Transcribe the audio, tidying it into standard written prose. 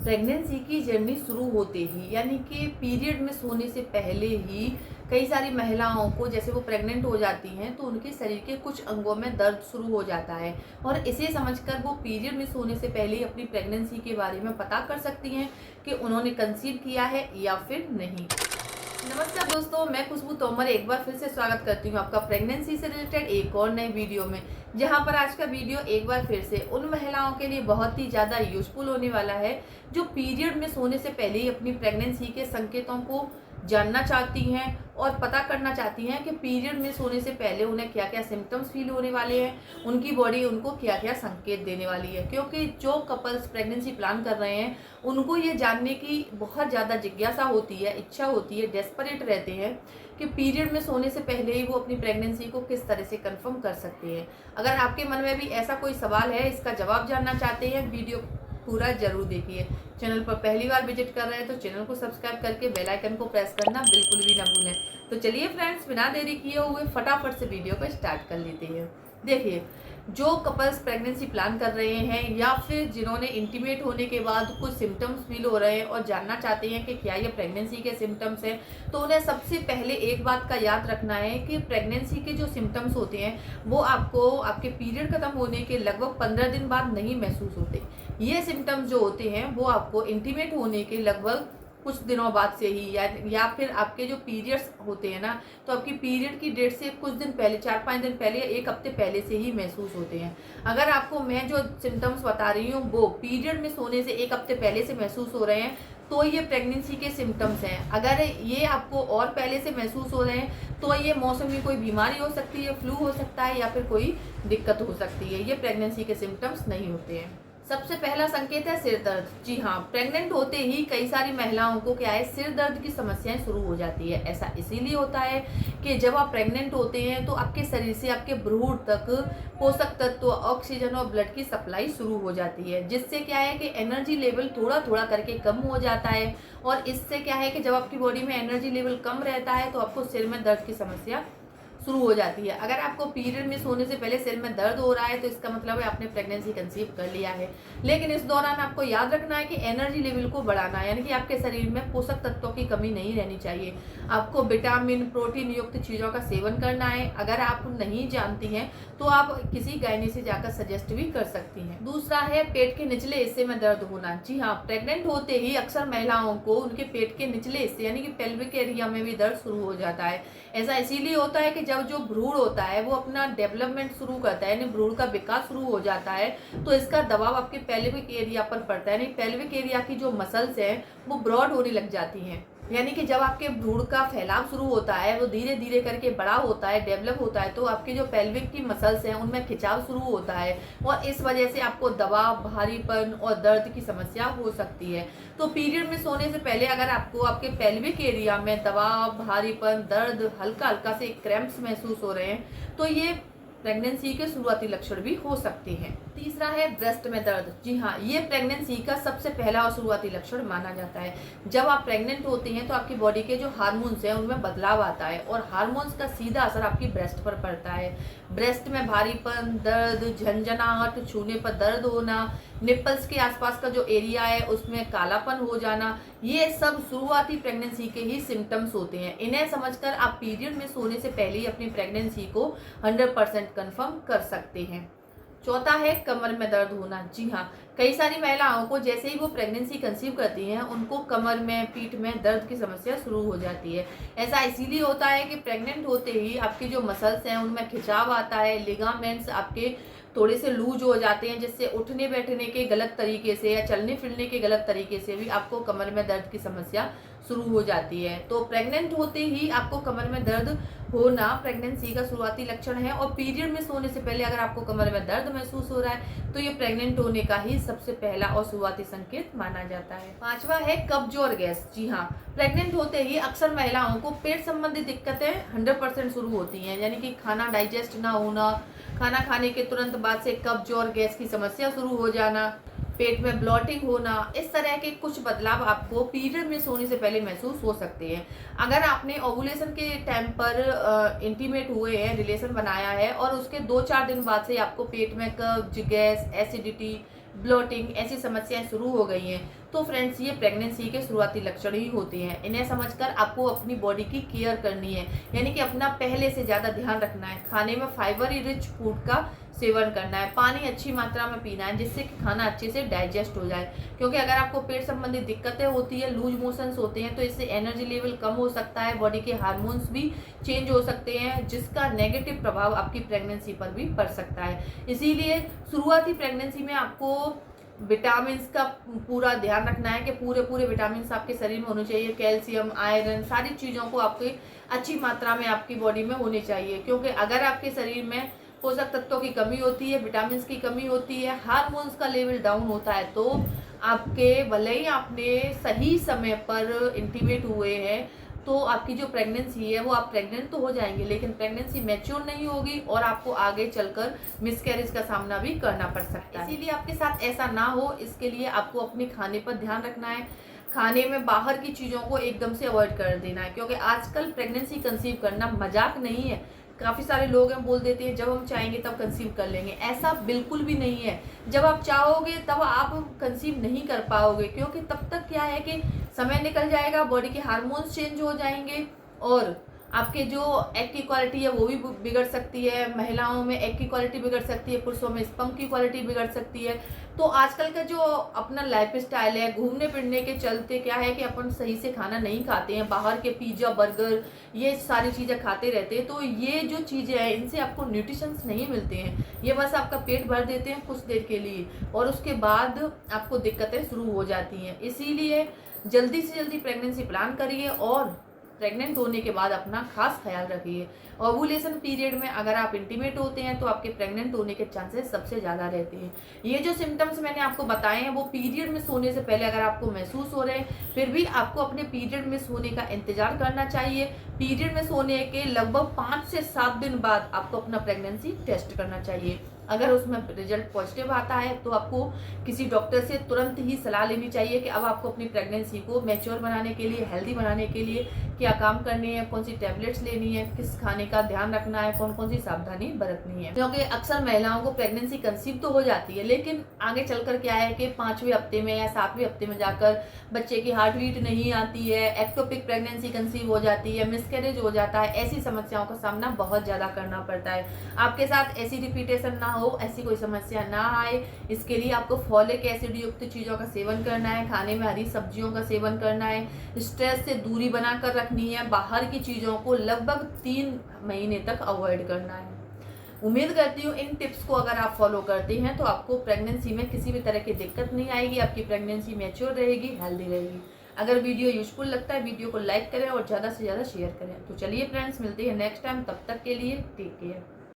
Pregnancy की journey शुरू होते ही यानी कि पीरियड में सोने से पहले ही कई सारी महिलाओं को जैसे वो प्रेग्नेंट हो जाती हैं तो उनके शरीर के कुछ अंगों में दर्द शुरू हो जाता है और इसे समझकर वो पीरियड में सोने से पहले ही अपनी प्रेगनेंसी के बारे में पता कर सकती हैं कि उन्होंने कंसीव किया है या फिर नहीं। नमस्कार दोस्तों, मैं खुशबू तोमर एक बार फिर से स्वागत करती हूँ आपका प्रेगनेंसी से रिलेटेड एक और नए वीडियो में, जहाँ पर आज का वीडियो एक बार फिर से उन महिलाओं के लिए बहुत ही ज़्यादा यूजफुल होने वाला है जो पीरियड में सोने से पहले ही अपनी प्रेगनेंसी के संकेतों को जानना चाहती हैं और पता करना चाहती हैं कि पीरियड में सोने से पहले उन्हें क्या क्या सिम्टम्स फील होने वाले हैं, उनकी बॉडी उनको क्या क्या संकेत देने वाली है। क्योंकि जो कपल्स प्रेगनेंसी प्लान कर रहे हैं उनको ये जानने की बहुत ज़्यादा जिज्ञासा होती है, इच्छा होती है, डेस्परेट रहते हैं कि पीरियड में सोने से पहले ही वो अपनी प्रेगनेंसी को किस तरह से कंफर्म कर सकते हैं। अगर आपके मन में भी ऐसा कोई सवाल है, इसका जवाब जानना चाहते हैं, वीडियो पूरा जरूर देखिए। चैनल पर पहली बार विजिट कर रहे हैं तो चैनल को सब्सक्राइब करके बेल आइकन को प्रेस करना बिल्कुल भी ना भूलें। तो चलिए फ्रेंड्स, बिना देरी किए हुए फटाफट से वीडियो को स्टार्ट कर लेते हैं। देखिए, जो कपल्स प्रेगनेंसी प्लान कर रहे हैं या फिर जिन्होंने इंटीमेट होने के बाद कुछ सिम्टम्स फील हो रहे हैं और जानना चाहते हैं कि क्या ये प्रेगनेंसी के सिम्टम्स हैं, तो उन्हें सबसे पहले एक बात का याद रखना है कि प्रेगनेंसी के जो सिम्टम्स होते हैं वो आपको आपके पीरियड खत्म होने के लगभग 15 दिन बाद नहीं महसूस होते। ये सिम्टम्स जो होते हैं वो आपको इंटीमेट होने के लगभग कुछ दिनों बाद से ही या फिर आपके जो पीरियड्स होते हैं ना, तो आपकी पीरियड की डेट से कुछ दिन पहले, 4-5 दिन पहले, एक हफ्ते पहले से ही महसूस होते हैं। अगर आपको मैं जो सिम्टम्स बता रही हूँ वो पीरियड में सोने से एक हफ्ते पहले से महसूस हो रहे हैं तो ये प्रेगनेंसी के सिम्टम्स हैं। अगर ये आपको और पहले से महसूस हो रहे हैं तो ये मौसमी कोई बीमारी हो सकती है, फ्लू हो सकता है या फिर कोई दिक्कत हो सकती है। ये प्रेगनेंसी के सिम्टम्स नहीं होते हैं। सबसे पहला संकेत है सिर दर्द। जी हाँ, प्रेग्नेंट होते ही कई सारी महिलाओं को क्या है, सिर दर्द की समस्याएं शुरू हो जाती है। ऐसा इसीलिए होता है कि जब आप प्रेग्नेंट होते हैं तो आपके शरीर से आपके भ्रूण तक पोषक तत्व, ऑक्सीजन और ब्लड की सप्लाई शुरू हो जाती है, जिससे क्या है कि एनर्जी लेवल थोड़ा थोड़ा करके कम हो जाता है। और इससे क्या है कि जब आपकी बॉडी में एनर्जी लेवल कम रहता है तो आपको सिर में दर्द की समस्या शुरू हो जाती है। अगर आपको पीरियड में सोने से पहले सिर में दर्द हो रहा है तो इसका मतलब है आपने प्रेगनेंसी कंसीव कर लिया है। लेकिन इस दौरान आपको याद रखना है कि एनर्जी लेवल को बढ़ाना है, यानी कि आपके शरीर में पोषक तत्वों की कमी नहीं रहनी चाहिए। आपको विटामिन, प्रोटीन युक्त चीज़ों का सेवन करना है। अगर आप नहीं जानती हैं तो आप किसी गायनी से जाकर सजेस्ट भी कर सकती हैं। दूसरा है पेट के निचले हिस्से में दर्द होना। जी हाँ, प्रेग्नेंट होते ही अक्सर महिलाओं को उनके पेट के निचले हिस्से यानी कि पेल्विक एरिया में भी दर्द शुरू हो जाता है। ऐसा इसीलिए होता है कि जब जो भ्रूण होता है वो अपना डेवलपमेंट शुरू करता है, यानी भ्रूण का विकास शुरू हो जाता है, तो इसका दबाव आपके पेल्विक एरिया पर पड़ता है। यानी पेल्विक एरिया की जो मसल्स हैं वो ब्रॉड होने लग जाती हैं। यानी कि जब आपके भ्रूण का फैलाव शुरू होता है, वो धीरे धीरे करके बड़ा होता है, डेवलप होता है, तो आपके जो पेल्विक की मसल्स हैं उनमें खिंचाव शुरू होता है और इस वजह से आपको दबाव, भारीपन और दर्द की समस्या हो सकती है। तो पीरियड में सोने से पहले अगर आपको आपके पेल्विक एरिया में दबाव, भारीपन, दर्द, हल्का हल्का से क्रैम्प्स महसूस हो रहे हैं तो ये प्रेगनेंसी के शुरुआती लक्षण भी हो सकते हैं। तीसरा है ब्रेस्ट में दर्द। जी हाँ, ये प्रेगनेंसी का सबसे पहला और शुरुआती लक्षण माना जाता है। जब आप प्रेग्नेंट होते हैं तो आपकी बॉडी के जो हार्मोन्स हैं उनमें बदलाव आता है और हार्मोन्स का सीधा असर आपकी ब्रेस्ट पर पड़ता है। ब्रेस्ट में भारीपन, दर्द, झंझनाहट, छूने पर दर्द होना, निप्पल्स के आसपास का जो एरिया है उसमें कालापन हो जाना, ये सब शुरुआती प्रेगनेंसी के ही सिम्टम्स होते हैं। इन्हें समझकर आप पीरियड में सोने से पहले ही अपनी प्रेगनेंसी को 100% कंफर्म कर सकते हैं। चौथा है कमर में दर्द होना। जी हाँ, कई सारी महिलाओं को जैसे ही वो प्रेगनेंसी कंसीव करती हैं उनको कमर में, पीठ में दर्द की समस्या शुरू हो जाती है। ऐसा इसीलिए होता है कि प्रेग्नेंट होते ही आपकी जो मसल्स हैं उनमें खिंचाव आता है, लिगामेंट्स आपके थोड़े से लूज हो जाते हैं, जिससे उठने बैठने के गलत तरीके से या चलने फिरने के गलत तरीके से भी आपको कमर में दर्द की समस्या शुरू हो जाती है। तो प्रेग्नेंट होते ही आपको कमर में दर्द होना प्रेगनेंसी का शुरुआती लक्षण है और पीरियड में सोने से पहले अगर आपको कमर में दर्द महसूस हो रहा है तो ये प्रेग्नेंट होने का ही सबसे पहला और शुरुआती संकेत माना जाता है। पांचवा है कब्ज और गैस। जी हाँ, प्रेग्नेंट होते ही अक्सर महिलाओं को पेट संबंधी दिक्कतें 100% शुरू होती हैं, यानी कि खाना डाइजेस्ट ना होना, खाना खाने के तुरंत बाद से कब्ज और गैस की समस्या शुरू हो जाना, पेट में ब्लॉटिंग होना, इस तरह के कुछ बदलाव आपको पीरियड में सोने से पहले महसूस हो सकते हैं। अगर आपने ओवुलेशन के टाइम पर इंटीमेट हुए हैं, रिलेशन बनाया है और उसके 2-4 दिन बाद से आपको पेट में कब्ज, गैस, एसिडिटी, ब्लोटिंग, ऐसी समस्याएं शुरू हो गई हैं, तो फ्रेंड्स ये प्रेगनेंसी के शुरुआती लक्षण ही होते हैं। इन्हें समझकर आपको अपनी बॉडी की केयर करनी है, यानी कि अपना पहले से ज़्यादा ध्यान रखना है। खाने में फाइबर रिच फूड का सेवन करना है, पानी अच्छी मात्रा में पीना है जिससे कि खाना अच्छे से डाइजेस्ट हो जाए, क्योंकि अगर आपको पेट संबंधी दिक्कतें होती है, लूज मोशंस होते हैं, तो इससे एनर्जी लेवल कम हो सकता है, बॉडी के हार्मोन्स भी चेंज हो सकते हैं, जिसका नेगेटिव प्रभाव आपकी प्रेगनेंसी पर भी पड़ सकता है। इसीलिए शुरुआती प्रेगनेंसी में आपको विटामिन का पूरा ध्यान रखना है कि पूरे विटामिन आपके शरीर में होने चाहिए। कैल्शियम, आयरन, सारी चीज़ों को आपकी अच्छी मात्रा में आपकी बॉडी में होनी चाहिए, क्योंकि अगर आपके शरीर में पोषक तत्वों की कमी होती है, विटामिन की कमी होती है, हार्मोन्स का लेवल डाउन होता है, तो आपके भले ही आपने सही समय पर इंटीमेट हुए हैं, तो आपकी जो प्रेगनेंसी है वो आप प्रेग्नेंट तो हो जाएंगे, लेकिन प्रेगनेंसी मैच्योर नहीं होगी और आपको आगे चलकर मिसकैरेज का सामना भी करना पड़ सकता है। इसीलिए आपके साथ ऐसा ना हो, इसके लिए आपको अपने खाने पर ध्यान रखना है। खाने में बाहर की चीज़ों को एकदम से अवॉइड कर देना है, क्योंकि आजकल प्रेगनेंसी कंसीव करना मजाक नहीं है। काफ़ी सारे लोग हैं बोल देते हैं जब हम चाहेंगे तब कंसीव कर लेंगे, ऐसा बिल्कुल भी नहीं है। जब आप चाहोगे तब आप कंसीव नहीं कर पाओगे, क्योंकि तब तक क्या है कि समय निकल जाएगा, बॉडी के हार्मोन्स चेंज हो जाएंगे और आपके जो एग की क्वालिटी है वो भी बिगड़ सकती है। महिलाओं में एग की क्वालिटी बिगड़ सकती है, पुरुषों में स्पर्म की क्वालिटी बिगड़ सकती है। तो आजकल का जो अपना लाइफ स्टाइल है, घूमने फिरने के चलते क्या है कि अपन सही से खाना नहीं खाते हैं, बाहर के पिज्ज़ा, बर्गर, ये सारी चीज़ें खाते रहते हैं। तो ये जो चीज़ें हैं इनसे आपको न्यूट्रिशंस नहीं मिलते हैं, ये बस आपका पेट भर देते हैं कुछ देर के लिए और उसके बाद आपको दिक्कतें शुरू हो जाती हैं। इसीलिए जल्दी से जल्दी प्रेगनेंसी प्लान करिए और प्रेग्नेंट होने के बाद अपना खास ख्याल रखिए। ओवुलेशन पीरियड में अगर आप इंटीमेट होते हैं तो आपके प्रेग्नेंट होने के चांसेस सबसे ज़्यादा रहते हैं। ये जो सिम्टम्स मैंने आपको बताए हैं वो पीरियड मिस होने से पहले अगर आपको महसूस हो रहे हैं, फिर भी आपको अपने पीरियड मिस होने का इंतजार करना चाहिए। पीरियड मिस होने के लगभग 5 से 7 दिन बाद आपको अपना प्रेगनेंसी टेस्ट करना चाहिए। अगर उसमें रिजल्ट पॉजिटिव आता है तो आपको किसी डॉक्टर से तुरंत ही सलाह लेनी चाहिए कि अब आपको अपनी प्रेगनेंसी को मैच्योर बनाने के लिए, हेल्दी बनाने के लिए क्या काम करनी है, कौन सी टैबलेट्स लेनी है, किस खाने का ध्यान रखना है, कौन कौन सी सावधानी बरतनी है। क्योंकि अक्सर महिलाओं को प्रेगनेंसी कंसीव तो हो जाती है, लेकिन आगे चलकर क्या है कि 5वें हफ्ते में या 7वें हफ्ते में जाकर बच्चे की हार्ट बीट नहीं आती है, एक्टोपिक प्रेगनेंसी कंसीव हो जाती है, मिसकैरेज हो जाता है। ऐसी समस्याओं का सामना बहुत ज़्यादा करना पड़ता है। आपके साथ ऐसी रिपीटेशन ना हो, ऐसी कोई समस्या ना आए, इसके लिए आपको फॉलिक एसिड युक्त चीज़ों का सेवन करना है, खाने में हरी सब्जियों का सेवन करना है, स्ट्रेस से दूरी बनाकर रखनी है, बाहर की चीज़ों को लगभग 3 महीने तक अवॉइड करना है। उम्मीद करती हूँ इन टिप्स को अगर आप फॉलो करते हैं तो आपको प्रेगनेंसी में किसी भी तरह की दिक्कत नहीं आएगी, आपकी प्रेगनेंसी मैच्योर रहेगी, हेल्दी रहेगी। अगर वीडियो यूजफुल लगता है वीडियो को लाइक करें और ज़्यादा से ज़्यादा शेयर करें। तो चलिए फ्रेंड्स, मिलते हैं नेक्स्ट टाइम, तब तक के लिए टेक केयर।